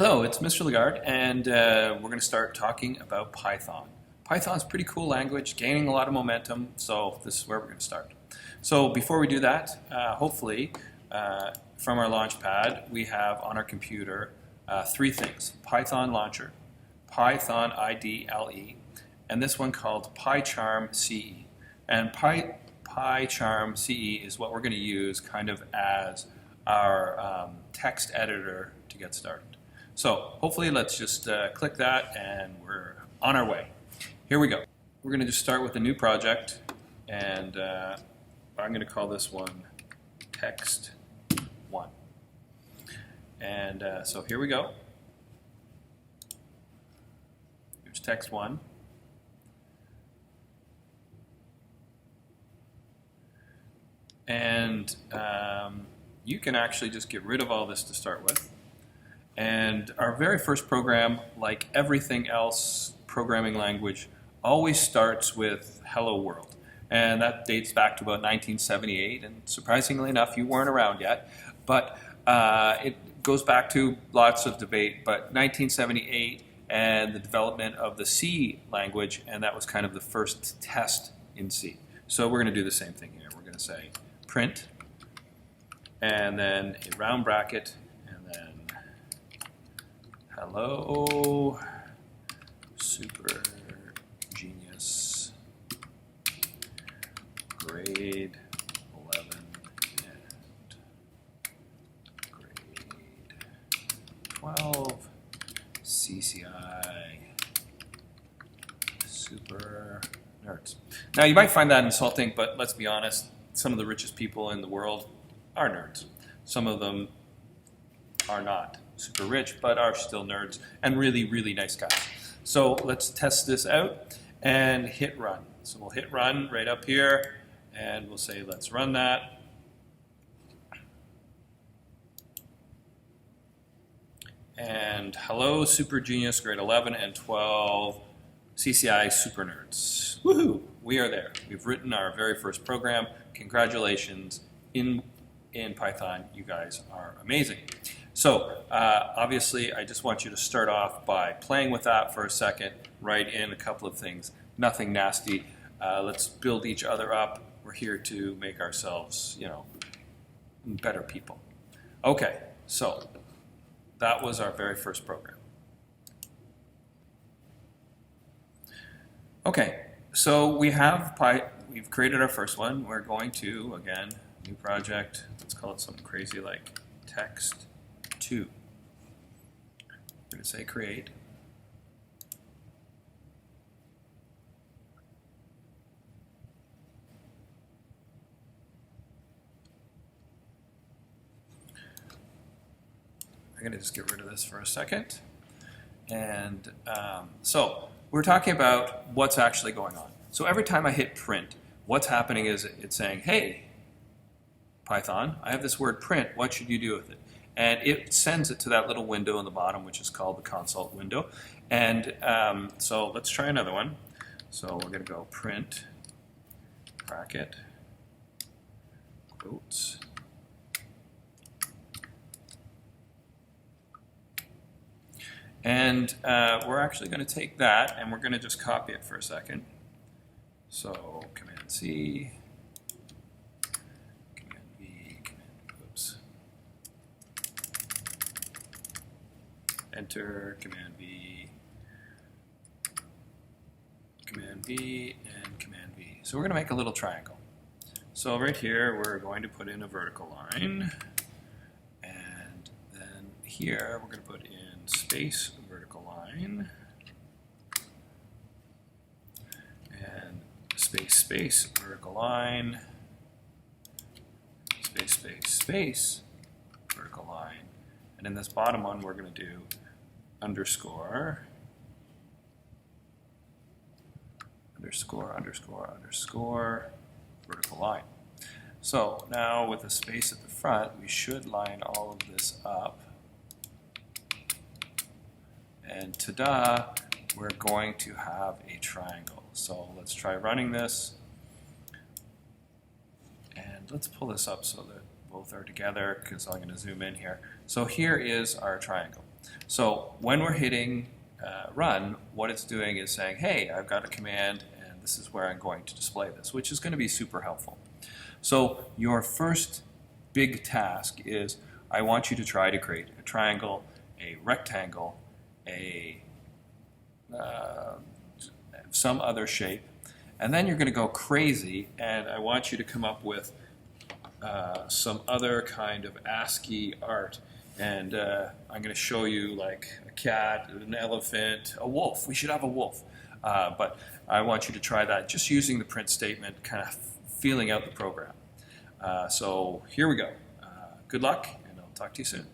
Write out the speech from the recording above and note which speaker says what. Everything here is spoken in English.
Speaker 1: Hello, it's Mr. Lagarde, and we're going to start talking about Python. Python's a pretty cool language, gaining a lot of momentum, so this is where we're going to start. So before we do that, hopefully from our Launchpad, we have on our computer three things: Python Launcher, Python IDLE, and this one called PyCharm CE. And PyCharm CE is what we're going to use kind of as our text editor to get started. So hopefully let's just click that and we're on our way. Here we go. We're going to just start with a new project, and I'm going to call this one text1. And so here we go. Here's text1. And you can actually just get rid of all this to start with. And our very first program, like everything else programming language, always starts with Hello World. And that dates back to about 1978, and surprisingly enough, you weren't around yet. But it goes back to lots of debate, but 1978 and the development of the C language, and that was kind of the first test in C. So we're going to do the same thing here. We're going to say print, and then a round bracket, and then hello, super genius, grade 11 and grade 12, CCI, super nerds. Now you might find that insulting, but let's be honest, some of the richest people in the world are nerds. Some of them are not super rich, but are still nerds and really, really nice guys. So let's test this out and hit run. So we'll hit run right up here, and we'll say let's run that. And hello, super genius, grade 11 and 12, CCI super nerds. Woohoo! We are there. We've written our very first program. Congratulations. In Python, you guys are amazing. So obviously, I just want you to start off by playing with that for a second, write in a couple of things, nothing nasty. Let's build each other up. We're here to make ourselves, better people. Okay, so that was our very first program. Okay, so we've created our first one. We're going to, again, new project, let's call it something crazy like text2. We're going to say create. I'm going to just get rid of this for a second. And so we're talking about what's actually going on. So every time I hit print, what's happening is it's saying, hey, Python, I have this word print, what should you do with it? And it sends it to that little window in the bottom, which is called the console window. And so let's try another one. So we're going to go print, bracket, quotes, and we're actually going to take that and we're going to just copy it for a second. So Command C, Command V, oops. Enter, Command V, Command V, and Command V. So we're going to make a little triangle. So right here we're going to put in a vertical line, and then here we're going to put in space vertical line, and space vertical line, space vertical line, and in this bottom one we're going to do underscore vertical line. So now with a space at the front, we should line all of this up. And ta-da, we're going to have a triangle. So let's try running this. And let's pull this up so that both are together, because I'm going to zoom in here. So here is our triangle. So when we're hitting run, what it's doing is saying, hey, I've got a command and this is where I'm going to display this, which is going to be super helpful. So your first big task is I want you to try to create a triangle, a rectangle, some other shape, and then you're going to go crazy and I want you to come up with some other kind of ASCII art, and I'm going to show you like a cat, an elephant, a wolf. We should have a wolf, but I want you to try that just using the print statement, kind of feeling out the program. So here we go. Good luck, and I'll talk to you soon.